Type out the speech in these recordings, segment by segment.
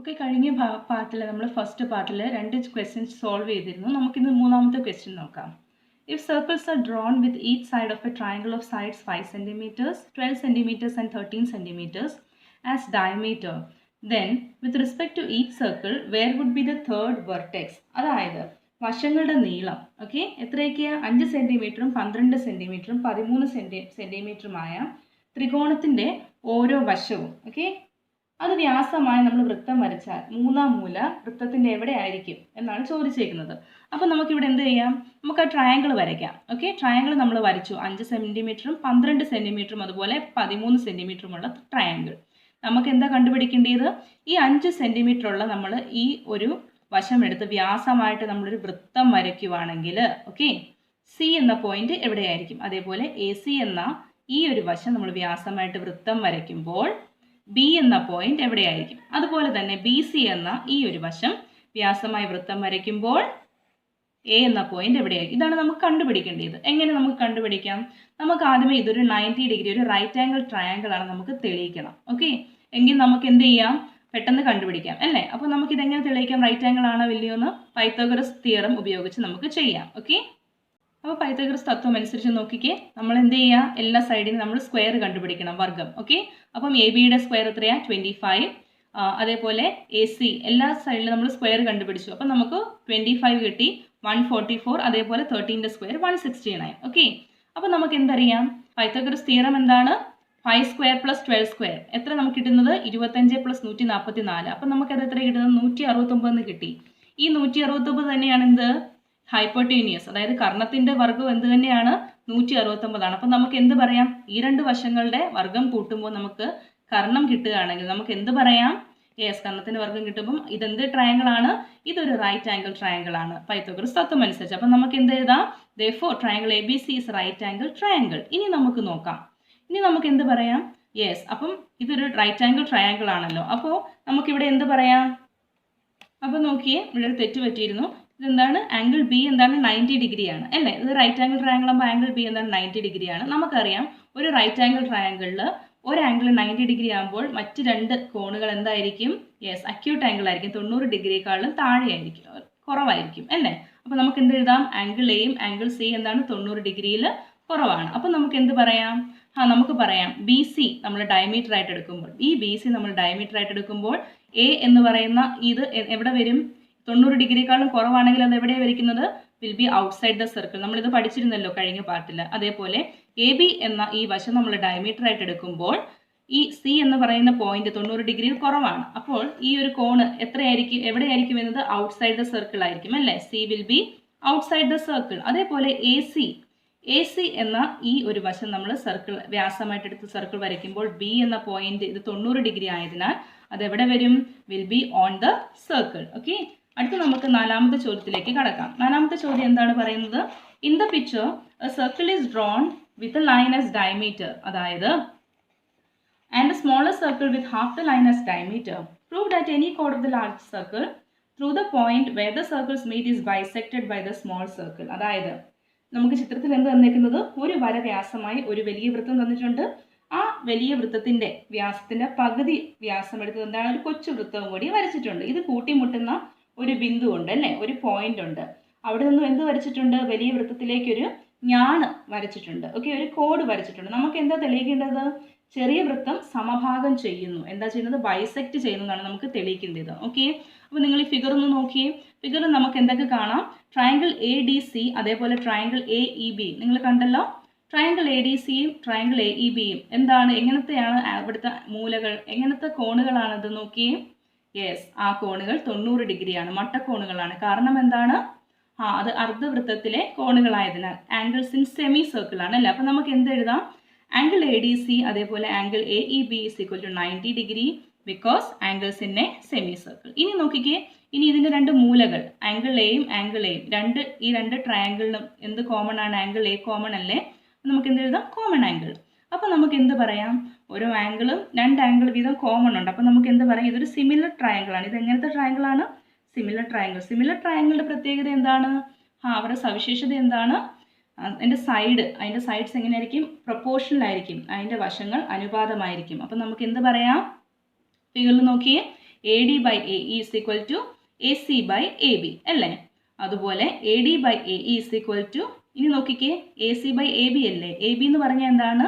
Okay, കഴിഞ്ഞ പാർട്ടിൽ നമ്മൾ ഫസ്റ്റ് പാർട്ടിൽ 2 ക്വസ്റ്റ്യൻസ് സോൾവ് ചെയ്തിരുന്നു. നമുക്കിന്ന് മൂന്നാമത്തെ ക്വസ്റ്റ്യൻ നോക്കാം. If circles are drawn with each side of a triangle of sides 5 centimeters, 12 centimeters and 13 centimeters as diameter, then with respect to each circle, where would be the third vertex? അതായത് വശങ്ങളുടെ നീളം എത്രയൊക്കെയാണ് 5 സെൻറ്റിമീറ്ററും 12 സെൻറ്റിമീറ്ററും 13 സെൻറ്റിമീറ്ററുമായ ത്രികോണത്തിൻ്റെ ഓരോ വശവും അത് വ്യാസമായി നമ്മൾ വൃത്തം വരച്ചാൽ മൂന്നാം മൂല വൃത്തത്തിൻ്റെ എവിടെ ആയിരിക്കും എന്നാണ് ചോദിച്ചേക്കുന്നത്. അപ്പോൾ നമുക്കിവിടെ എന്ത് ചെയ്യാം, നമുക്ക് ആ ട്രയാങ്കിൾ വരയ്ക്കാം. ട്രയാങ്കിൾ നമ്മൾ വരച്ചു 5 സെൻറ്റിമീറ്ററും 12 സെൻറ്റിമീറ്ററും അതുപോലെ 13 സെൻറ്റിമീറ്ററുമുള്ള ട്രയാങ്കിൾ. നമുക്ക് എന്താ കണ്ടുപിടിക്കേണ്ടത്? ഈ 5 സെൻറ്റിമീറ്റർ ഉള്ള നമ്മൾ ഈ ഒരു വശം എടുത്ത് വ്യാസമായിട്ട് നമ്മളൊരു വൃത്തം വരയ്ക്കുവാണെങ്കിൽ സി എന്ന പോയിന്റ് എവിടെയായിരിക്കും. അതേപോലെ എ സി എന്ന ഈ ഒരു വശം നമ്മൾ വ്യാസമായിട്ട് വൃത്തം വരയ്ക്കുമ്പോൾ ബി എന്ന പോയിന്റ് എവിടെയായിരിക്കും. അതുപോലെ തന്നെ ബി സി എന്ന ഈ ഒരു വശം വ്യാസമായി വൃത്തം വരയ്ക്കുമ്പോൾ എ എന്ന പോയിന്റ് എവിടെയായിരിക്കും. ഇതാണ് നമുക്ക് കണ്ടുപിടിക്കേണ്ടത്. എങ്ങനെ നമുക്ക് കണ്ടുപിടിക്കാം? നമുക്ക് ആദ്യമേ ഇതൊരു 90 ഡിഗ്രി ഒരു റൈറ്റ് ആംഗിൾ ട്രയാങ്കിൾ ആണ് നമുക്ക് തെളിയിക്കണം. എങ്കിൽ നമുക്ക് എന്ത് ചെയ്യാം, പെട്ടെന്ന് കണ്ടുപിടിക്കാം അല്ലേ. അപ്പോൾ നമുക്ക് ഇതെങ്ങനെ തെളിയിക്കാം, റൈറ്റ് ആംഗിൾ ആണോ വലിയോ എന്ന് പൈത്തഗോറസ് തിയറം ഉപയോഗിച്ച് നമുക്ക് ചെയ്യാം. അപ്പോൾ പൈത്തഗോറസ് തത്വം അനുസരിച്ച് നോക്കിക്കേ, നമ്മൾ എന്ത് ചെയ്യുക, എല്ലാ സൈഡിനും നമ്മൾ സ്ക്വയർ കണ്ടുപിടിക്കണം, വർഗം. അപ്പം എ ബിയുടെ സ്ക്വയർ എത്രയാണ്? 25. അതേപോലെ എ സി എല്ലാ സൈഡിലും നമ്മൾ സ്ക്വയർ കണ്ടുപിടിച്ചു. അപ്പം നമുക്ക് 25 കിട്ടി, 144. അതേപോലെ 13ന്റെ സ്ക്വയർ 169. അപ്പം നമുക്ക് എന്തറിയാം, പൈത്തഗോറസ് തിയറം എന്താണ്? 5 സ്ക്വയർ പ്ലസ് 12 സ്ക്വയർ എത്ര നമുക്ക് കിട്ടുന്നത്? 25 പ്ലസ് 144. അപ്പം നമുക്കത് എത്ര കിട്ടുന്നത്? 169 കിട്ടി. ഈ 169 തന്നെയാണ് എന്ത്? ഹൈപ്പോട്ടീനിയസ്, അതായത് കർണത്തിന്റെ വർഗം എന്ത് തന്നെയാണ്? 169 ആണ്. അപ്പം നമുക്ക് എന്ത് പറയാം, ഈ രണ്ട് വശങ്ങളുടെ വർഗം കൂട്ടുമ്പോൾ നമുക്ക് കർണം കിട്ടുകയാണെങ്കിൽ നമുക്ക് എന്ത് പറയാം? യെസ്, കർണത്തിന്റെ വർഗം കിട്ടുമ്പോൾ ഇതെന്ത് ട്രയാങ്കിൾ ആണ്? ഇതൊരു റൈറ്റ് ആംഗിൾ ട്രയാങ്കിൾ ആണ് പൈത്തഗോറസ് തത്വം അനുസരിച്ച്. അപ്പം നമുക്ക് എന്ത് എഴുതാം? therefore triangle A B C is right angle triangle. ഇനി നമുക്ക് നോക്കാം, ഇനി നമുക്ക് എന്ത് പറയാം? യെസ്, അപ്പം ഇതൊരു റൈറ്റ് ആംഗിൾ ട്രയാങ്കിൾ ആണല്ലോ. അപ്പോൾ നമുക്കിവിടെ എന്ത് പറയാം? അപ്പോൾ നോക്കിയേ, ഇവിടെ ഒരു തെറ്റ് പറ്റിയിരുന്നു. ഇതെന്താണ്? ആംഗിൾ ബി എന്താണ്? 90 ഡിഗ്രിയാണ് അല്ലേ. ഇത് റൈറ്റ് ആംഗിൾ ട്രയാങ്കിൾ ആകുമ്പോൾ ആംഗിൾ ബി എന്താണ്? 90 ഡിഗ്രിയാണ്. നമുക്കറിയാം ഒരു റൈറ്റ് ആംഗിൾ ട്രയാങ്കിളിൽ ഒരു ആംഗിൾ 90 ഡിഗ്രി ആകുമ്പോൾ മറ്റ് രണ്ട് കോണുകൾ എന്തായിരിക്കും? യെസ്, അക്യൂട്ട് ആംഗിൾ ആയിരിക്കും. 90 ഡിഗ്രിയേക്കാളും താഴെയായിരിക്കും, കുറവായിരിക്കും അല്ലേ. അപ്പോൾ നമുക്ക് എന്ത് എഴുതാം? ആംഗിൾ എയും ആംഗിൾ സി എന്താണ്? 90 ഡിഗ്രിയിൽ കുറവാണ്. അപ്പോൾ നമുക്ക് എന്ത് പറയാം? നമുക്ക് പറയാം ബി സി നമ്മൾ ഡയമീറ്റർ ആയിട്ട് എടുക്കുമ്പോൾ, ഈ ബി സി നമ്മൾ ഡയമീറ്റർ ആയിട്ട് എടുക്കുമ്പോൾ എ എന്ന് പറയുന്ന ഇത് എവിടെ വരും? 90 ഡിഗ്രിയേക്കാളും കുറവാണെങ്കിൽ അത് എവിടെയാണ് വരയ്ക്കുന്നത്? Will be outside the circle. നമ്മളിത് പഠിച്ചിരുന്നല്ലോ കഴിഞ്ഞ പാർട്ടിൽ. അതേപോലെ എ ബി എന്ന ഈ വശം നമ്മൾ ഡയമീറ്റർ ആയിട്ട് എടുക്കുമ്പോൾ ഈ സി എന്ന് പറയുന്ന പോയിന്റ് 90 ഡിഗ്രിയിൽ കുറവാണ്. അപ്പോൾ ഈ ഒരു കോണ് എത്രയായിരിക്കും, എവിടെയായിരിക്കും എന്നത്? ഔട്ട്സൈഡ് ദ സർക്കിൾ ആയിരിക്കും അല്ലേ. C will be outside the circle. അതേപോലെ എ സി എന്ന ഈ ഒരു വശം നമ്മൾ സർക്കിൾ വ്യാസമായിട്ട് എടുത്ത് സർക്കിൾ വരയ്ക്കുമ്പോൾ ബി എന്ന പോയിന്റ് ഇത് 90 ഡിഗ്രി ആയതിനാൽ അത് എവിടെ വരും? Will be on the circle. അടുത്ത നമുക്ക് നാലാമത്തെ ചോദ്യത്തിലേക്ക് കടക്കാം. നാലാമത്തെ ചോദ്യം എന്താണ് പറയുന്നത്? In the picture A circle is drawn with a line as diameter, അതായത് and a smaller circle with half the line as diameter. Prove that any chord of the large circle through the point where the circles meet is bisected by the small circle. അതായത് നമുക്ക് ചിത്രത്തിൽ എന്ത് തന്നിരിക്കുന്നത്? ഒരു വര വ്യാസമായി ഒരു വലിയ വൃത്തം തന്നിട്ടുണ്ട്. ആ വലിയ വൃത്തത്തിന്റെ വ്യാസത്തിന്റെ പകുതി വ്യാസം എടുത്തത് എന്താണ്? ഒരു കൊച്ചു വൃത്തവും കൂടി വരച്ചിട്ടുണ്ട്. ഇത് കൂട്ടിമുട്ടുന്ന ഒരു ബിന്ദു ഉണ്ട് അല്ലേ, ഒരു പോയിന്റ് ഉണ്ട്. അവിടെ നിന്നും എന്ത് വരച്ചിട്ടുണ്ട്? വലിയ വൃത്തത്തിലേക്ക് ഒരു ഞാണ് വരച്ചിട്ടുണ്ട്. ഒരു കോഡ് വരച്ചിട്ടുണ്ട്. നമുക്ക് എന്താ തെളിയിക്കേണ്ടത്? ചെറിയ വൃത്തം സമഭാഗം ചെയ്യുന്നു. എന്താ ചെയ്യുന്നത്? ബൈസെക്ട് ചെയ്യുന്നതാണ് നമുക്ക് തെളിയിക്കേണ്ടത്. അപ്പോൾ നിങ്ങൾ ഈ ഫിഗർ ഒന്ന് നോക്കിയേ. ഫിഗറിൽ നമുക്ക് എന്തൊക്കെ കാണാം? ട്രയാങ്കിൾ എ ഡി സി, അതേപോലെ ട്രയാങ്കിൾ എ ഇ ബി നിങ്ങൾ കണ്ടല്ലോ. ട്രയാങ്കിൾ എ ഡി സിയും ട്രയാങ്കിൾ എ ഇ ബിയും എന്താണ്, എങ്ങനത്തെയാണ് അവിടുത്തെ മൂലകൾ, എങ്ങനത്തെ കോണുകളാണത്? നോക്കിയേ. യെസ്, ആ കോണുകൾ 90 ഡിഗ്രിയാണ്, മട്ടക്കോണുകളാണ്. കാരണം എന്താണ്? അത് അർദ്ധവൃത്തത്തിലെ കോണുകളായതിനാൽ ആംഗിൾസ് ഇൻ സെമി സർക്കിൾ ആണ് അല്ലേ. അപ്പം നമുക്ക് എന്ത് എഴുതാം? ആംഗിൾ എ ഡി സി അതേപോലെ angle A E B is equal to 90 degree because angles in a semi circle. ഇനി നോക്കിക്കേ, ഇനി ഇതിൻ്റെ രണ്ട് മൂലകൾ ആംഗിൾ എയും ഈ രണ്ട് ട്രയാങ്കിളിനും എന്ത് കോമൺ ആണ്? ആംഗിൾ എ കോമൺ അല്ലേ. നമുക്ക് എന്ത് എഴുതാം? Common angle. അപ്പോൾ നമുക്ക് എന്ത് പറയാം? ഓരോ ആംഗിളും 2 ആംഗിൾ വീതം കോമൺ ഉണ്ട്. അപ്പോൾ നമുക്ക് എന്ത് പറയാം? ഇതൊരു സിമിലർ ട്രയാങ്കിൾ ആണ്. ഇത് എങ്ങനത്തെ ട്രയാങ്കിൾ ആണ്? Similar triangle. സിമിലർ ട്രയാങ്കിളിൻ്റെ പ്രത്യേകത എന്താണ്? അവരുടെ സവിശേഷത എന്താണ്? അതിൻ്റെ സൈഡ്സ് എങ്ങനെയായിരിക്കും? പ്രൊപ്പോർഷണൽ ആയിരിക്കും. അതിൻ്റെ വശങ്ങൾ അനുപാതമായിരിക്കും. അപ്പം നമുക്ക് എന്ത് പറയാം? ഫിഗറിൽ നോക്കിയേ, A D by A E is equal to A C by A B അല്ലേ. അതുപോലെ A D by A E is equal to, ഇനി നോക്കിക്കേ, A C by A B അല്ലേ. എ ബി എന്ന് പറഞ്ഞാൽ എന്താണ്?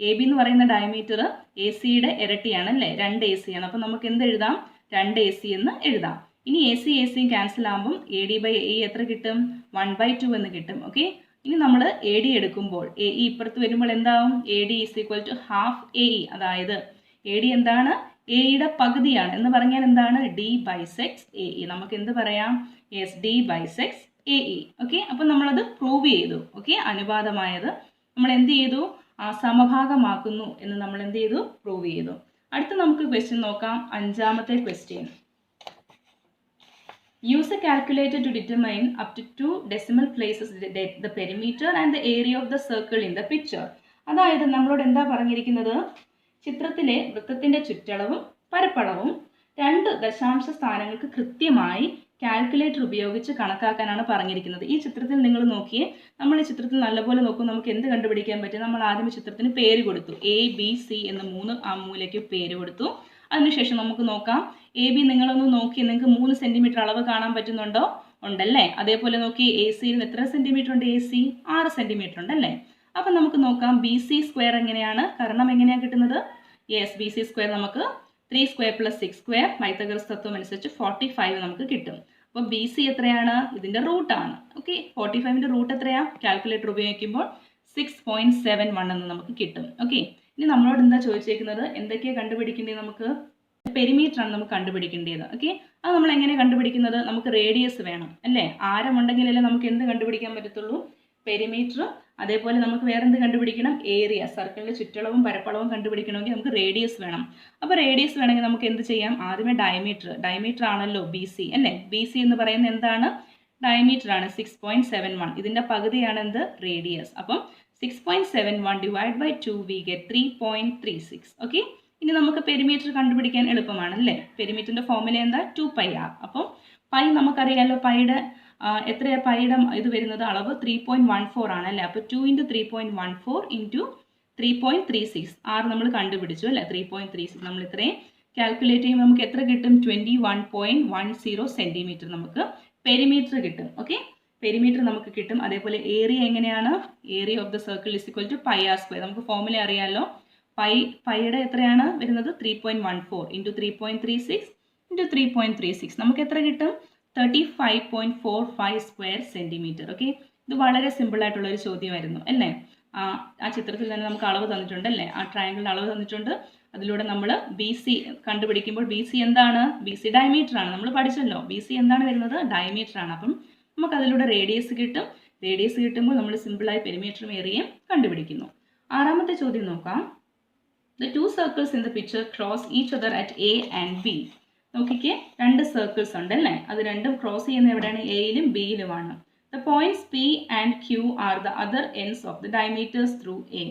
എ ബി എന്ന് പറയുന്ന ഡയമീറ്റർ എ സിയുടെ ഇരട്ടിയാണ് അല്ലേ, 2 AC ആണ്. അപ്പം നമുക്ക് എന്ത് എഴുതാം? 2 AC എന്ന് എഴുതാം. ഇനി എ സിയും ക്യാൻസൽ ആകുമ്പം A D by A E എത്ര കിട്ടും? 1/2 എന്ന് കിട്ടും. ഓക്കെ, ഇനി നമ്മൾ എ ഡി എടുക്കുമ്പോൾ എ ഇ ഇപ്പുറത്ത് വരുമ്പോൾ എന്താവും? A D is equal to half A E. അതായത് എ ഡി എന്താണ്? എ ഇയുടെ പകുതിയാണ് എന്ന് പറഞ്ഞാൽ എന്താണ്? D bisects A E. നമുക്ക് എന്ത് പറയാം? Yes, D bisects A E. Okay, അപ്പം നമ്മളത് പ്രൂവ് ചെയ്തു. ഓക്കെ, അനുപാതമായത് നമ്മൾ എന്ത് ചെയ്തു? സമഭാഗമാക്കുന്നു എന്ന് നമ്മൾ എന്ത് ചെയ്തു? പ്രൂവ് ചെയ്തു. അടുത്ത നമുക്ക് ക്വസ്റ്റ്യൻ നോക്കാം. 5ാമത്തെ question. Use a calculator to determine up to 2 decimal places the perimeter and the area of the circle in the picture. അതായത് നമ്മളോട് എന്താ പറഞ്ഞിരിക്കുന്നത്? ചിത്രത്തിലെ വൃത്തത്തിന്റെ ചുറ്റളവും പരപ്പളവും 2 ദശാംശ സ്ഥാനങ്ങൾക്ക് കൃത്യമായി കാൽക്കുലേറ്റർ ഉപയോഗിച്ച് കണക്കാക്കാനാണ് പറഞ്ഞിരിക്കുന്നത്. ഈ ചിത്രത്തിൽ നിങ്ങൾ നോക്കിയേ, നമ്മൾ ഈ ചിത്രത്തിൽ നല്ലപോലെ നോക്കുമ്പോൾ നമുക്ക് എന്ത് കണ്ടുപിടിക്കാൻ പറ്റും? നമ്മൾ ആദ്യം ചിത്രത്തിന് പേര് കൊടുത്തു. എ ബി സി എന്ന് 3 മൂലയ്ക്ക് പേര് കൊടുത്തു. അതിനുശേഷം നമുക്ക് നോക്കാം. എ ബി നിങ്ങളൊന്ന് നോക്കി, നിങ്ങൾക്ക് 3 സെന്റിമീറ്റർ അളവ് കാണാൻ പറ്റുന്നുണ്ടോ? ഉണ്ടല്ലേ. അതേപോലെ നോക്കി, എ സിയിൽ എത്ര സെന്റിമീറ്റർ ഉണ്ട്? എ സി 6 സെന്റിമീറ്റർ ഉണ്ടല്ലേ. അപ്പം നമുക്ക് നോക്കാം ബി സി സ്ക്വയർ എങ്ങനെയാണ്, കർണം എങ്ങനെയാണ് കിട്ടുന്നത്? യെസ്, ബി സി സ്ക്വയർ നമുക്ക് 3 സ്ക്വയർ പ്ലസ് 6 സ്ക്വയർ പൈത്തഗോറസ് തത്വം അനുസരിച്ച് 45 നമുക്ക് കിട്ടും. അപ്പോൾ ബി സി എത്രയാണ്? ഇതിന്റെ റൂട്ടാണ്. ഓക്കെ, 45ന്റെ റൂട്ട് എത്രയാ? കാൽക്കുലേറ്റർ ഉപയോഗിക്കുമ്പോൾ 6.71 എന്ന് നമുക്ക് കിട്ടും. ഓക്കെ, ഇനി നമ്മളോട് എന്താ ചോദിച്ചേക്കുന്നത്? എന്തൊക്കെയാണ് കണ്ടുപിടിക്കേണ്ടത്? നമുക്ക് പെരിമീറ്റർ ആണ് നമുക്ക് കണ്ടുപിടിക്കേണ്ടത്. ഓക്കെ, അത് നമ്മൾ എങ്ങനെ കണ്ടുപിടിക്കുന്നത്? നമുക്ക് റേഡിയസ് വേണം അല്ലേ. ആരം ഉണ്ടെങ്കിലല്ലേ നമുക്ക് എന്ത് കണ്ടുപിടിക്കാൻ പറ്റത്തുള്ളൂ? പെരിമീറ്റർ. അതേപോലെ നമുക്ക് വേറെ എന്ത് കണ്ടുപിടിക്കണം? ഏരിയ. സർക്കിളിന്റെ ചുറ്റളവും പരപ്പളവും കണ്ടുപിടിക്കണമെങ്കിൽ നമുക്ക് റേഡിയസ് വേണം. അപ്പോൾ റേഡിയസ് വേണമെങ്കിൽ നമുക്ക് എന്ത് ചെയ്യാം? ആദ്യമേ ഡയമീറ്റർ ആണല്ലോ ബി സി അല്ലേ. ബി സി എന്ന് പറയുന്നത് എന്താണ്? ഡയമീറ്റർ ആണ്, 6.71. ഇതിന്റെ പകുതിയാണ് എന്ത്? റേഡിയസ്. അപ്പം 6.71 divide by 2 we get 3.36. Okay, ഇനി നമുക്ക് പെരിമീറ്റർ കണ്ടുപിടിക്കാൻ എളുപ്പമാണ് അല്ലേ. പെരിമീറ്ററിന്റെ ഫോർമുല എന്താ? 2πr. അപ്പം പൈ നമുക്കറിയാലോ, പൈയുടെ എത്രയാണ്? പൈയുടെ ഇത് വരുന്നത് അളവ് 3.14 ആണ് അല്ലേ. അപ്പോൾ 2 × 3.14 × 3.36. ആർ നമ്മൾ കണ്ടുപിടിച്ചു അല്ലേ, 3.36. നമ്മൾ ഇത്രയും കാൽക്കുലേറ്റ് ചെയ്യുമ്പോൾ നമുക്ക് എത്ര കിട്ടും? 21.10 സെന്റിമീറ്റർ നമുക്ക് പെരിമീറ്റർ കിട്ടും. ഓക്കെ, പെരിമീറ്റർ നമുക്ക് കിട്ടും. അതേപോലെ ഏരിയ എങ്ങനെയാണ്? Area of the circle is equal to pi R square. നമുക്ക് ഫോർമുല അറിയാലോ. പൈയുടെ എത്രയാണ് വരുന്നത്? 3.14 × 3.36 × 3.36. നമുക്ക് എത്ര കിട്ടും? 35.45 സ്ക്വയർ സെന്റിമീറ്റർ. ഓക്കെ, ഇത് വളരെ സിമ്പിൾ ആയിട്ടുള്ള ഒരു ചോദ്യമായിരുന്നു അല്ലേ. ആ ചിത്രത്തിൽ തന്നെ നമുക്ക് അളവ് തന്നിട്ടുണ്ട് അല്ലേ. ആ ട്രയാങ്കിളിന്റെ അളവ് തന്നിട്ടുണ്ട്. അതിലൂടെ നമ്മൾ ബി സി കണ്ടുപിടിക്കുമ്പോൾ ബി സി എന്താണ്? ബി സി ഡയമീറ്റർ ആണ്. നമ്മൾ പഠിച്ചല്ലോ, ബി സി എന്താണ് വരുന്നത്? ഡയമീറ്റർ ആണ്. അപ്പം നമുക്ക് അതിലൂടെ റേഡിയസ് കിട്ടും. റേഡിയസ് കിട്ടുമ്പോൾ നമ്മൾ സിമ്പിളായി പെരിമീറ്ററും ഏരിയയും കണ്ടുപിടിക്കുന്നു. 6ാമത്തെ ചോദ്യം നോക്കാം. The 2 circles in the picture cross each other at A and B. നോക്കിക്കേ, 2 സർക്കിൾസ് ഉണ്ട് അല്ലേ. അത് രണ്ടും ക്രോസ് ചെയ്യുന്ന എവിടെയാണ്? എയിലും ബിയിലുമാണ്. The points P and Q are the other ends of the diameters through A.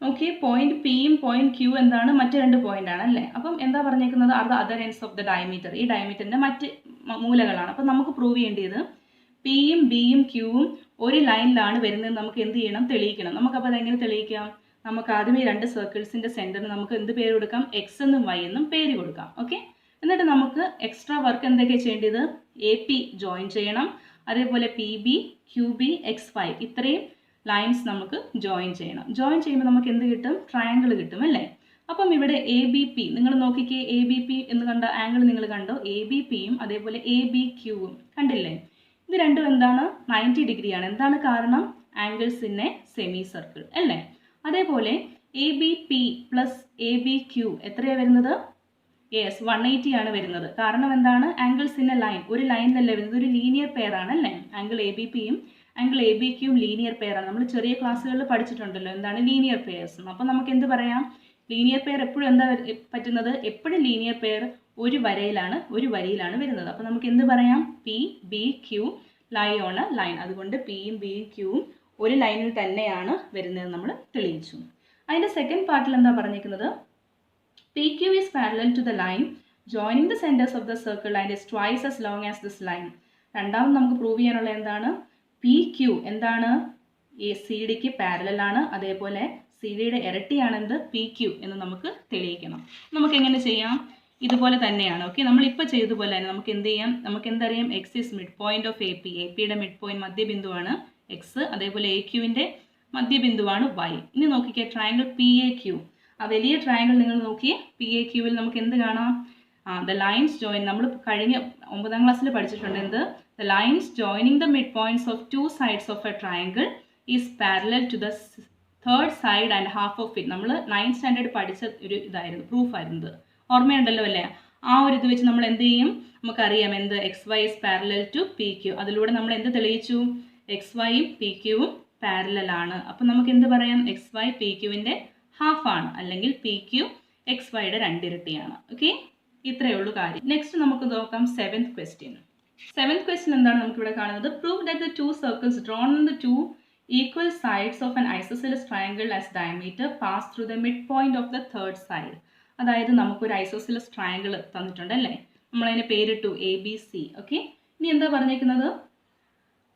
Okay, point പിയും പോയിന്റ് ക്യൂ എന്താണ്? മറ്റ് 2 പോയിന്റ് ആണ് അല്ലേ. അപ്പം എന്താ പറഞ്ഞേക്കുന്നത്? Are the other ends of the diameter. ഈ ഡയമീറ്ററിന്റെ മറ്റ് മൂലകളാണ്. അപ്പം നമുക്ക് പ്രൂവ് ചെയ്യേണ്ടത് പിയും ബിയും ക്യൂവും ഒരു ലൈനിലാണ് വരുന്നത്. നമുക്ക് എന്ത് ചെയ്യണം? തെളിയിക്കണം. നമുക്കപ്പോൾ അതെങ്ങനെ തെളിയിക്കാം? നമുക്ക് ആദ്യമേ 2 സർക്കിൾസിന്റെ സെന്ററിന് നമുക്ക് എന്ത് പേര് കൊടുക്കാം? എക്സ് എന്നും വൈ എന്നും പേര് കൊടുക്കാം. ഓക്കെ, എന്നിട്ട് നമുക്ക് എക്സ്ട്രാ വർക്ക് എന്തൊക്കെയാണ് ചെയ്യേണ്ടത്? എ പി ജോയിൻ ചെയ്യണം. അതേപോലെ P B, Q B, X Y ഇത്രയും ലൈൻസ് നമുക്ക് ജോയിൻ ചെയ്യണം. ജോയിൻ ചെയ്യുമ്പോൾ നമുക്ക് എന്ത് കിട്ടും? ട്രയാങ്കിൾ കിട്ടും അല്ലേ. അപ്പം ഇവിടെ എ ബി പി നിങ്ങൾ നോക്കിക്കേ, എ ബി പി എന്ന് കണ്ട ആംഗിൾ നിങ്ങൾ കണ്ടോ? എ ബി പിയും അതേപോലെ എ ബി ക്യൂവും കണ്ടില്ലേ? ഇത് രണ്ടും എന്താണ്? 90 ഡിഗ്രിയാണ്. എന്താണ് കാരണം? Angles in a semi circle അല്ലേ. അതേപോലെ A B P plus A B Q എത്രയാണ് വരുന്നത്? യെസ്, 180 ആണ് വരുന്നത്. കാരണം എന്താണ്? Angles in a line. ഒരു ലൈനിലല്ലേ വരുന്നത്, ഒരു ലീനിയർ പെയർ ആണ് അല്ലേ. ആംഗിൾ എ ബി പിയും ആംഗിൾ എ ബി ക്യൂയും ലീനിയർ പെയർ ആണ്. നമ്മൾ ചെറിയ ക്ലാസ്സുകളിൽ പഠിച്ചിട്ടുണ്ടല്ലോ എന്താണ് ലീനിയർ പെയർസ്. അപ്പം നമുക്ക് എന്ത് പറയാം? ലീനിയർ പെയർ എപ്പോഴും എന്താ പറ്റുന്നത്? എപ്പോഴും ലീനിയർ പെയർ ഒരു വരിയിലാണ് വരുന്നത്. അപ്പം നമുക്ക് എന്ത് പറയാം? P B Q lie on a line. അതുകൊണ്ട് പിയും ബിയും ക്യൂവും ഒരു ലൈനിൽ തന്നെയാണ് വരുന്നത് നമ്മൾ തെളിയിച്ചു. അതിൻ്റെ സെക്കൻഡ് പാർട്ടിൽ എന്താ പറഞ്ഞിരിക്കുന്നത്? P Q is parallel to the line joining the centres of the circle and is twice as long as this line. രണ്ടാമത് നമുക്ക് പ്രൂവ് ചെയ്യാനുള്ള എന്താണ്? പി ക്യൂ എന്താണ്? എ സി ഡിക്ക് പാരലലാണ്. അതേപോലെ സി ഡിയുടെ ഇരട്ടിയാണെന്ത്? പി ക്യൂ എന്ന് നമുക്ക് തെളിയിക്കണം. നമുക്ക് എങ്ങനെ ചെയ്യാം? ഇതുപോലെ തന്നെയാണ്. ഓക്കെ, നമ്മളിപ്പോൾ ചെയ്തതുപോലെ തന്നെ നമുക്ക് എന്ത് ചെയ്യാം, നമുക്ക് എന്തറിയാം, X is midpoint of A പിയുടെ മിഡ് പോയിന്റ് മധ്യബിന്ദുവാണ് എക്സ്, അതേപോലെ എ ക്യൂവിൻ്റെ മധ്യബിന്ദുവാണ് വൈ. ഇനി നോക്കിക്കേ ട്രയാങ്കിൾ പി എ ക്യൂ, ആ വലിയ ട്രയാങ്കിൾ നിങ്ങൾ നോക്കിയേ, പി എ ക്യൂവിൽ നമുക്ക് എന്ത് കാണാം, ദ ലൈൻസ് ജോയിൻ, നമ്മൾ കഴിഞ്ഞ 9ാം ക്ലാസ്സിൽ പഠിച്ചിട്ടുണ്ട് എന്ത്, the lines joining the mid points of two sides of a triangle is parallel to the third side and half of it. നമ്മൾ 9th സ്റ്റാൻഡേർഡ് പഠിച്ച ഒരു ഇതായിരുന്നു, പ്രൂഫായിരുന്നത്, ഓർമ്മയുണ്ടല്ലോ അല്ലേ? ആ ഒരു ഇത് വെച്ച് നമ്മൾ എന്ത് ചെയ്യും, നമുക്കറിയാം എന്ത്, X Y is parallel to P Q. അതിലൂടെ നമ്മൾ എന്ത് തെളിയിച്ചു, എക്സ് വൈയും പി ക്യൂവും പാരലൽ ആണ്. അപ്പം നമുക്ക് എന്ത് പറയാം, എക്സ് വൈ പി ക്യൂവിൻ്റെ ഹാഫ് ആണ്, അല്ലെങ്കിൽ പി ക്യൂ എക്സ് വൈയുടെ 2 ഇരട്ടിയാണ്. ഓക്കെ, ഇത്രയേ ഉള്ളൂ കാര്യം. നെക്സ്റ്റ് നമുക്ക് നോക്കാം 7th ക്വസ്റ്റ്യൻ. 7th ക്വസ്റ്റ്യൻ എന്താണ് നമുക്കിവിടെ കാണുന്നത്, prove that the 2 circles drone on the 2 equal sides of an isosceles triangle as diameter pass through the midpoint of the third side. അതായത് നമുക്കൊരു ഐസോസിലസ് ട്രയാങ്കിൾ തന്നിട്ടുണ്ട് അല്ലേ, നമ്മളതിനെ പേരിട്ടു എ ബി സി. ഓക്കെ, ഇനി എന്താ പറഞ്ഞേക്കുന്നത്,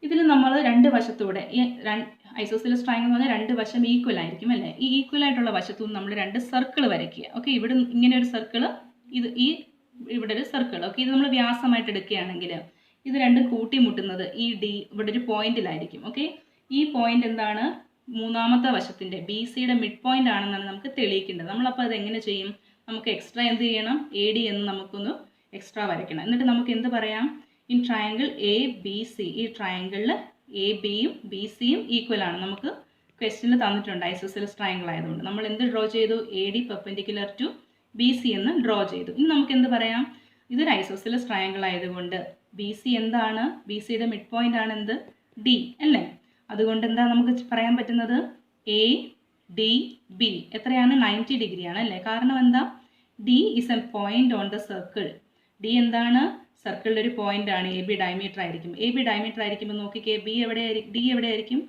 ഇതിൽ നമ്മൾ 2 വശത്തൂടെ, ഈ ഐസോസിലസ് ട്രയാങ്കിൾ എന്ന് പറഞ്ഞാൽ 2 വശം ഈക്വൽ ആയിരിക്കും അല്ലേ, ഈ ഈക്വൽ ആയിട്ടുള്ള വശത്തുനിന്ന് നമ്മൾ 2 സർക്കിൾ വരയ്ക്കുക. ഓക്കെ, ഇവിടെ ഇങ്ങനെ ഒരു സർക്കിൾ, ഇത് ഇവിടെ ഒരു സർക്കിൾ. ഓക്കെ, ഇത് നമ്മൾ വ്യാസമായിട്ട് എടുക്കുകയാണെങ്കിൽ ഇത് രണ്ടും കൂട്ടിമുട്ടുന്നത് ഈ ഡി ഇവിടെ ഒരു പോയിന്റിലായിരിക്കും. ഓക്കെ, ഈ പോയിന്റ് എന്താണ്, 3ാമത്തെ വശത്തിൻ്റെ ബി സിയുടെ മിഡ് പോയിന്റ് ആണെന്നാണ് നമുക്ക് തെളിയിക്കേണ്ടത്. നമ്മളപ്പോൾ അത് എങ്ങനെ ചെയ്യും, നമുക്ക് എക്സ്ട്രാ എന്ത് ചെയ്യണം, എ ഡി എന്ന് നമുക്കൊന്ന് എക്സ്ട്രാ വരയ്ക്കണം. എന്നിട്ട് നമുക്ക് എന്ത് പറയാം, in triangle A B C, ഈ ട്രയാങ്കിളിൽ എ ബിയും ബി സിയും ഈക്വൽ ആണ്. നമുക്ക് ക്വസ്റ്റ്യനിൽ തന്നിട്ടുണ്ട് ഐസോസിലസ് ട്രയാങ്കിൾ ആയതുകൊണ്ട് നമ്മൾ എന്ത് ഡ്രോ ചെയ്തു, A D perpendicular to B C എന്ന് ഡ്രോ ചെയ്തു. ഇനി നമുക്ക് എന്ത് പറയാം, ഇതൊരു ഐസോസിലസ് ട്രയാങ്കിൾ ആയതുകൊണ്ട് ബി സി എന്താണ്, ബി സിയുടെ മിഡ് പോയിന്റ് ആണ് എന്ത്, ഡി അല്ലേ. അതുകൊണ്ട് എന്താ നമുക്ക് പറയാൻ പറ്റുന്നത്, എ ഡി ബി എത്രയാണ്, 90 ഡിഗ്രിയാണ് അല്ലേ. കാരണം എന്താ, D is A point on the circle. D എന്താണ്, സർക്കിളിൻ്റെ ഒരു പോയിന്റ് ആണ്. എ ബി ഡയമീറ്റർ ആയിരിക്കും. എ ബി ഡയമീറ്റർ ആയിരിക്കുമ്പോൾ നോക്കിക്കേ, ബി എവിടെയായിരിക്കും, ഡി എവിടെയായിരിക്കും,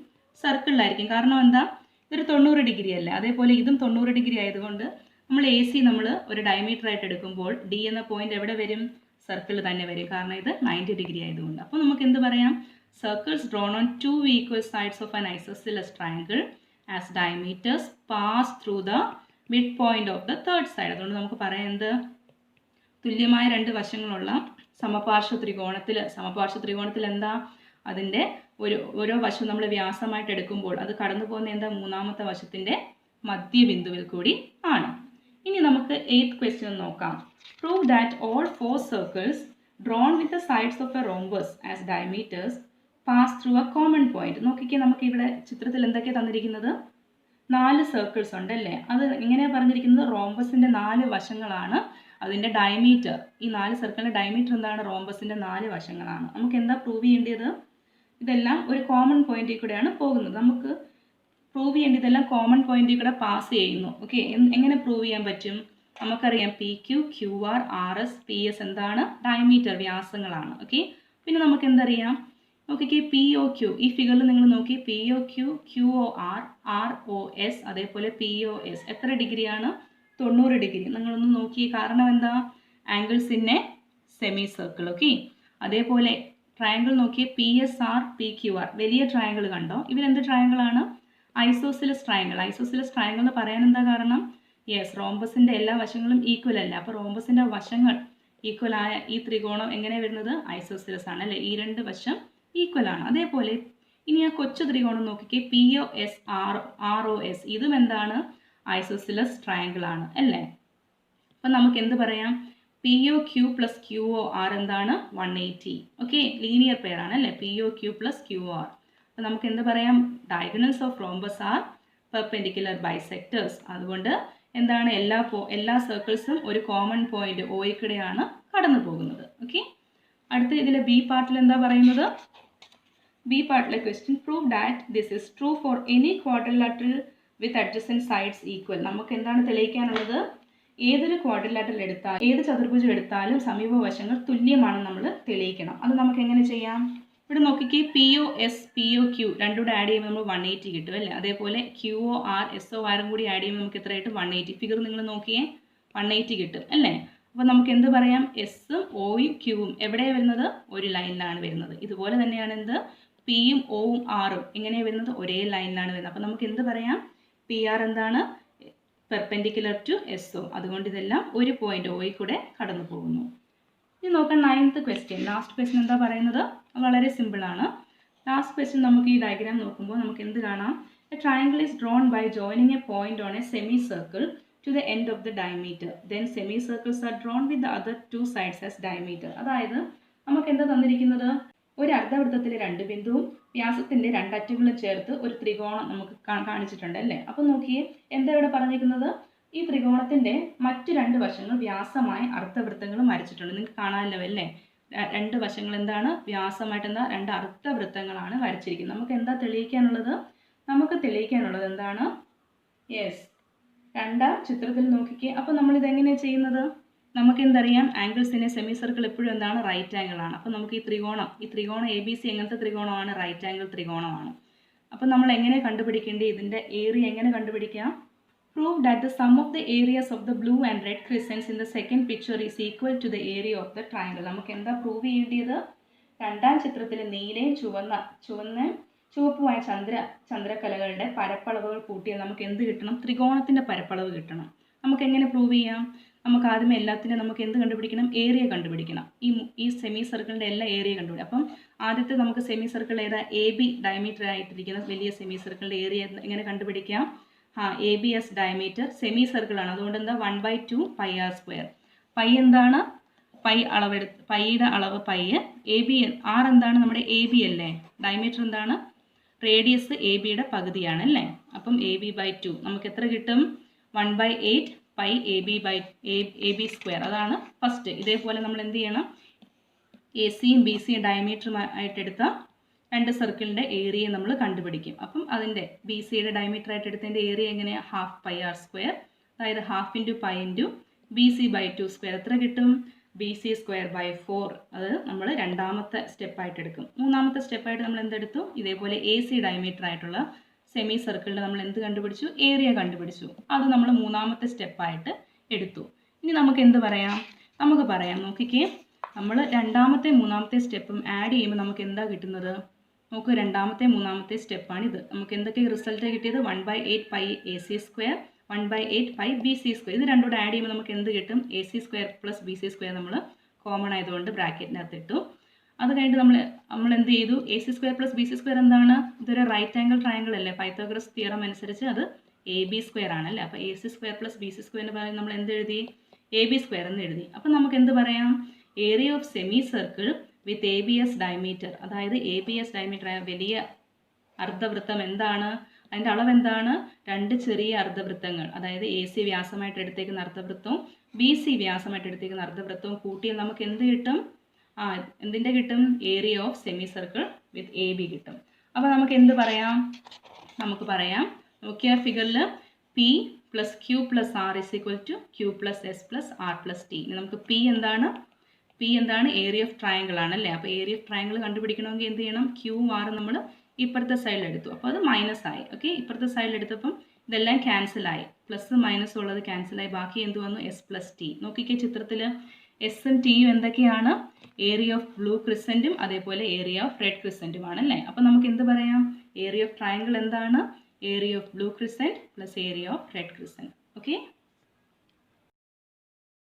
സർക്കിളിലായിരിക്കും. കാരണം എന്താ, ഇതൊരു 90 ഡിഗ്രി അല്ലേ. അതേപോലെ ഇതും 90 ഡിഗ്രി ആയതുകൊണ്ട് നമ്മൾ എ സി നമ്മൾ ഒരു ഡയമീറ്റർ ആയിട്ട് എടുക്കുമ്പോൾ ഡി എന്ന പോയിന്റ് എവിടെ വരും, സർക്കിൾ തന്നെ വരും. കാരണം ഇത് 90 ഡിഗ്രി ആയതുകൊണ്ട്. അപ്പോൾ നമുക്ക് എന്ത് പറയാം, circles drawn on 2 equal sides of an isosceles triangle as diameters pass through the midpoint of the third side. അതുകൊണ്ട് നമുക്ക് പറയുന്നത് തുല്യമായ 2 വശങ്ങളുള്ള സമപാർശ്വ ത്രികോണത്തിൽ എന്താ, അതിൻ്റെ ഓരോ വശവും നമ്മൾ വ്യാസമായിട്ട് എടുക്കുമ്പോൾ അത് കടന്നു പോകുന്ന എന്താ, 3ാമത്തെ വശത്തിൻ്റെ മധ്യബിന്ദുവിൽ കൂടി ആണ്. ഇനി നമുക്ക് 8th ക്വസ്റ്റ്യൻ നോക്കാം. Prove that all 4 circles drawn with the sides of a rhombus as diameters pass through A common point. നോക്കിക്കേ, നമുക്ക് ഇവിടെ ചിത്രത്തിൽ എന്തൊക്കെയാണ് തന്നിരിക്കുന്നത്, 4 സർക്കിൾസ് ഉണ്ടല്ലേ. അത് എങ്ങനെയാണ് പറഞ്ഞിരിക്കുന്നത്, റോംബസിൻ്റെ 4 വശങ്ങളാണ് അതിൻ്റെ ഡയമീറ്റർ. ഈ 4 സർക്കിളിൻ്റെ ഡയമീറ്റർ എന്താണ്, റോംബസിൻ്റെ 4 വശങ്ങളാണ്. നമുക്ക് എന്താ പ്രൂവ് ചെയ്യേണ്ടത്, ഇതെല്ലാം ഒരു കോമൺ പോയിന്റിൽ കൂടെയാണ് പോകുന്നത്. നമുക്ക് പ്രൂവ് ചെയ്യേണ്ടത് ഇതെല്ലാം കോമൺ പോയിന്റിൽ കൂടെ പാസ് ചെയ്യുന്നു. ഓക്കെ, എങ്ങനെ പ്രൂവ് ചെയ്യാൻ പറ്റും, നമുക്കറിയാം P Q, Q R, R S, P S എന്താണ്, ഡയമീറ്റർ വ്യാസങ്ങളാണ്. ഓക്കെ, പിന്നെ നമുക്ക് എന്തറിയാം, നോക്കിക്കേ പി ഒ ക്യു, ഈ ഫിഗറിൽ നിങ്ങൾ നോക്കി, P O Q, Q O R, R O S, അതേപോലെ പി ഒ എസ് എത്ര ഡിഗ്രിയാണ്, 90 ഡിഗ്രി. നിങ്ങളൊന്ന് നോക്കി, കാരണം എന്താ, angles in a semi circle. Okay, അതേപോലെ ട്രയാങ്കിൾ നോക്കിയേ, P S R, P Q R, വലിയ ട്രയാങ്കിൾ കണ്ടോ, ഇവരെന്ത് ട്രയാങ്കിളാണ്, ഐസോസിലസ് ട്രയാങ്കിൾ. ഐസോസിലസ് ട്രയാങ്കിൾ എന്ന് പറയാൻ എന്താ കാരണം, യെസ്, റോംബസിൻ്റെ എല്ലാ വശങ്ങളും ഈക്വൽ അല്ല. അപ്പോൾ റോംബസിൻ്റെ വശങ്ങൾ ഈക്വൽ ആയ ഈ ത്രികോണം എങ്ങനെ വരുന്നത്, ഐസോസിലസ് ആണ് അല്ലേ, ഈ 2 വശം ഈക്വൽ ആണ്. അതേപോലെ ഇനി ആ കൊച്ചു ത്രികോണം നോക്കിക്കേ, P O S, R O S, ഇതും എന്താണ്, ഐസോസിലസ് ട്രയാങ്കിൾ ആണ് അല്ലേ. അപ്പം നമുക്ക് എന്ത് പറയാം, P O Q plus Q O R എന്താണ്, 180. ഓക്കെ, ലീനിയർ പെയർ ആണ് അല്ലേ, P O Q plus Q R. അപ്പം നമുക്ക് എന്ത് പറയാം, diagonals of rhombus are perpendicular bisectors. അതുകൊണ്ട് എന്താണ്, എല്ലാ സർക്കിൾസും ഒരു കോമൺ പോയിന്റ് ഒയിൽ കൂടെയാണ് കടന്നു പോകുന്നത്. ഓക്കെ, അടുത്ത ഇതിലെ ബി പാർട്ടിൽ എന്താ പറയുന്നത്, ബി പാർട്ടിലെ question, prove that this is true for any quadrilateral with adjacent sides equal. നമുക്ക് എന്താണ് തെളിയിക്കാനുള്ളത്, ഏതൊരു ക്വാഡ്രിലാറ്ററൽ എടുത്താലും ഏത് ചതുർഭുജം എടുത്താലും സമീപവശങ്ങൾ തുല്യമാണെന്ന് നമ്മൾ തെളിയിക്കണം. അത് നമുക്ക് എങ്ങനെ ചെയ്യാം, ഇവിടെ നോക്കിക്കേ, P O S, P O Q രണ്ടുകൂടെ ആഡ് ചെയ്യുമ്പോൾ നമ്മൾ 180 കിട്ടും അല്ലേ. അതേപോലെ Q O R, S O ആറും കൂടി ആഡ് ചെയ്യുമ്പോൾ നമുക്ക് എത്രയായിട്ട് 180. ഫിഗർ നിങ്ങൾ നോക്കിയേ, 180 കിട്ടും അല്ലേ. അപ്പോൾ നമുക്ക് എന്ത് പറയാം, എസും ഒയും ക്യൂവും എവിടെയാണ് വരുന്നത്, ഒരു ലൈനിലാണ് വരുന്നത്. ഇതുപോലെ തന്നെയാണ് എന്ത്, പിയും ഒവും ആറും എങ്ങനെയാണ് വരുന്നത്, ഒരേ ലൈനിലാണ് വരുന്നത്. അപ്പോൾ നമുക്ക് എന്ത് പറയാം, പി ആർ എന്താണ്, പെർപെൻഡിക്കുലർ ടു എസ് ഒ. അതുകൊണ്ട് ഇതെല്ലാം ഒരു പോയിന്റ് ഒയിൽ കൂടെ കടന്നു പോകുന്നു. ഇനി നോക്കാം 9th ക്വസ്റ്റ്യൻ. ലാസ്റ്റ് ക്വസ്റ്റ്യൻ എന്താ പറയുന്നത്? വളരെ സിമ്പിളാണ്. ലാസ്റ്റ് ക്വസ്റ്റ്യൻ നമുക്ക് ഈ ഡയഗ്രാം നോക്കുമ്പോൾ നമുക്ക് എന്ത് കാണാം? A triangle is drawn by joining a point on a semi circle to the end of the diameter. Then semi circles are drawn with the other 2 sides as diameter. അതായത് നമുക്ക് എന്താ തന്നിരിക്കുന്നത്? ഒരു അർദ്ധവൃത്തത്തിലെ 2 ബിന്ദുവും വ്യാസത്തിന്റെ 2 അറ്റങ്ങളും ചേർത്ത് ഒരു ത്രികോണം നമുക്ക് കാണിച്ചിട്ടുണ്ട് അല്ലേ? അപ്പം നോക്കിയേ, എന്താ ഇവിടെ പറഞ്ഞിരിക്കുന്നത്? ഈ ത്രികോണത്തിന്റെ മറ്റു 2 വശങ്ങൾ വ്യാസമായി അർദ്ധവൃത്തങ്ങളും വരച്ചിട്ടുണ്ട്. നിങ്ങൾക്ക് കാണാമല്ലോ അല്ലേ? 2 വശങ്ങൾ എന്താണ്? വ്യാസമായിട്ട് എന്താ? 2 അർദ്ധവൃത്തങ്ങളാണ് വരച്ചിരിക്കുന്നത്. നമുക്ക് എന്താ തെളിയിക്കാനുള്ളത്? നമുക്ക് തെളിയിക്കാനുള്ളത് എന്താണ്? യെസ്, 2ാം ചിത്രത്തിൽ നോക്കിക്കേ. അപ്പോൾ നമ്മൾ ഇതെങ്ങനെയാണ് ചെയ്യുന്നത്? നമുക്ക് എന്തറിയാം? ആംഗിൾസിനെ സെമി സർക്കിൾ എപ്പോഴും എന്താണ്? റൈറ്റ് ആംഗിൾ ആണ്. അപ്പോൾ നമുക്ക് ഈ ത്രികോണം ABC എങ്ങനത്തെ ത്രികോണമാണ്? Right angle ത്രികോണമാണ്. അപ്പോൾ നമ്മൾ എങ്ങനെ കണ്ടുപിടിക്കേണ്ടത്? ഇതിൻ്റെ ഏരിയ എങ്ങനെ കണ്ടുപിടിക്കാം? Prove that the sum of the areas of the blue and red crescents in the second picture is equal to the area of the triangle. നമുക്ക് എന്താ പ്രൂവ് ചെയ്യേണ്ടത്? 2ാം ചിത്രത്തിലെ നീലയും ചുവപ്പുമായ ചന്ദ്രക്കലകളുടെ പരപ്പളവുകൾ കൂട്ടിയാൽ നമുക്ക് എന്ത് കിട്ടണം? ത്രികോണത്തിന്റെ പരപ്പളവ് കിട്ടണം. നമുക്ക് എങ്ങനെ പ്രൂവ് ചെയ്യാം? നമുക്ക് ആദ്യമേ എല്ലാത്തിനും നമുക്ക് എന്ത് കണ്ടുപിടിക്കണം? ഏരിയ കണ്ടുപിടിക്കണം. ഈ സെമി സർക്കിളിന്റെ എല്ലാ ഏരിയ കണ്ടുപിടിക്കണം. അപ്പം ആദ്യത്തെ നമുക്ക് സെമി സർക്കിൾ ഏതാ? AB ഡയമീറ്റർ ആയിട്ടിരിക്കുന്ന വലിയ സെമി സർക്കിളിന്റെ ഏരിയ എങ്ങനെ കണ്ടുപിടിക്കാം? ABS ഡയമീറ്റർ സെമി സർക്കിൾ ആണ്. അതുകൊണ്ട് എന്താ? 1/2 πr². പൈ എന്താണ്? പൈയുടെ അളവ് പൈ. AB R എന്താണ്? നമ്മുടെ AB അല്ലേ? ഡയമീറ്റർ എന്താണ്? റേഡിയസ് ABയുടെ പകുതിയാണ് അല്ലേ? അപ്പം AB/2 നമുക്ക് എത്ര കിട്ടും? 1/8 π AB². അതാണ് ഫസ്റ്റ്. ഇതേപോലെ നമ്മൾ എന്ത് ചെയ്യണം? AC-യും BC-യും ഡയമീറ്റർ ആയിട്ടെടുത്ത 2 സർക്കിളിൻ്റെ ഏരിയ നമ്മൾ കണ്ടുപിടിക്കും. അപ്പം അതിൻ്റെ BC-യുടെ ഡയമീറ്റർ ആയിട്ട് എടുത്തതിൻ്റെ ഏരിയ എങ്ങനെയാണ്? 1/2 πr². അതായത് 1/2 × π × BC/2². എത്ര കിട്ടും? BC²/4. അത് നമ്മൾ 2ാമത്തെ സ്റ്റെപ്പായിട്ട് എടുക്കും. 3ാമത്തെ സ്റ്റെപ്പായിട്ട് നമ്മൾ എന്തെടുത്തു? ഇതേപോലെ AC ഡയമീറ്റർ ആയിട്ടുള്ള സെമി സർക്കിളിൽ നമ്മൾ എന്ത് കണ്ടുപിടിച്ചു? ഏരിയ കണ്ടുപിടിച്ചു. അത് നമ്മൾ 3ാമത്തെ സ്റ്റെപ്പായിട്ട് എടുത്തു. ഇനി നമുക്ക് എന്ത് പറയാം? നമുക്ക് പറയാം, നോക്കിക്കേ, നമ്മൾ 2ാമത്തെ 3ാമത്തെ സ്റ്റെപ്പും ആഡ് ചെയ്യുമ്പോൾ നമുക്ക് എന്താ കിട്ടുന്നത്? നോക്കൂ, 2ാമത്തെ 3ാമത്തെ സ്റ്റെപ്പാണിത്. നമുക്ക് എന്തൊക്കെ റിസൾട്ട് കിട്ടിയത്? 1/8 π AC², 1/8 π BC². ഇത് രണ്ടും കൂടെ ആഡ് ചെയ്യുമ്പോൾ നമുക്ക് എന്ത് കിട്ടും? AC² + BC² നമ്മൾ കോമൺ ആയതുകൊണ്ട് ബ്രാക്കറ്റിനകത്ത് ഇട്ടു. അത് കഴിഞ്ഞിട്ട് നമ്മൾ എന്ത് ചെയ്തു? AC² + BC² എന്താണ്? ഇതൊരു റൈറ്റ് ആംഗിൾ ട്രയാംഗിൾ അല്ലേ? പൈത്തഗോറസ് തിയറം അനുസരിച്ച് അത് AB² ആണല്ലേ? അപ്പോൾ AC² + BC² എന്ന് പറയുന്നത് നമ്മൾ എന്ത് എഴുതി? AB² എന്ന് എഴുതി. അപ്പം നമുക്ക് എന്ത് പറയാം? Area of semi circle with ABS diameter, അതായത് ABS ഡയമീറ്റർ ആയ വലിയ അർദ്ധവൃത്തം എന്താണ്? അതിൻ്റെ അളവ് എന്താണ്? 2 ചെറിയ അർദ്ധവൃത്തങ്ങൾ, അതായത് AC വ്യാസമായിട്ട് എടുത്തേക്കുന്ന അർദ്ധവൃത്തവും BC വ്യാസമായിട്ട് എടുത്തേക്കുന്ന അർദ്ധവൃത്തവും കൂട്ടിയാൽ നമുക്ക് എന്ത് കിട്ടും? എന്തിൻ്റെ കിട്ടും? Area of semi circle with AB കിട്ടും. അപ്പോൾ നമുക്ക് എന്ത് പറയാം? നമുക്ക് പറയാം, നോക്കിയാൽ ഫിഗറിൽ P + Q + R = Q + S + R + T. ഇനി നമുക്ക് P എന്താണ്? ഏരിയ ഓഫ് ട്രയാങ്കിൾ ആണല്ലേ? അപ്പോൾ ഏരിയ ഓഫ് ട്രയാങ്കിൾ കണ്ടുപിടിക്കണമെങ്കിൽ എന്ത് ചെയ്യണം? Q R നമ്മൾ ഇപ്പുറത്തെ സൈഡിൽ എടുത്തു. അപ്പോൾ അത് മൈനസ് ആയി. ഓക്കെ, ഇപ്പുറത്തെ സൈഡിൽ എടുത്തപ്പം ഇതെല്ലാം ക്യാൻസലായി. പ്ലസ് മൈനസ് ഉള്ളത് ക്യാൻസലായി. ബാക്കി എന്ത് വന്നു? S + T. നോക്കിക്കേ ചിത്രത്തിൽ എസും ടിയും എന്തൊക്കെയാണ്? ഏരിയ ഓഫ് ബ്ലൂ ക്രിസൻറ്റും അതേപോലെ ഏരിയ ഓഫ് റെഡ് ക്രിസൻറ്റും ആണല്ലേ? അപ്പോൾ നമുക്ക് എന്ത് പറയാം? ഏരിയ ഓഫ് ട്രയാങ്കിൾ എന്താണ്? Area of blue crescent + area of red crescent. Okay.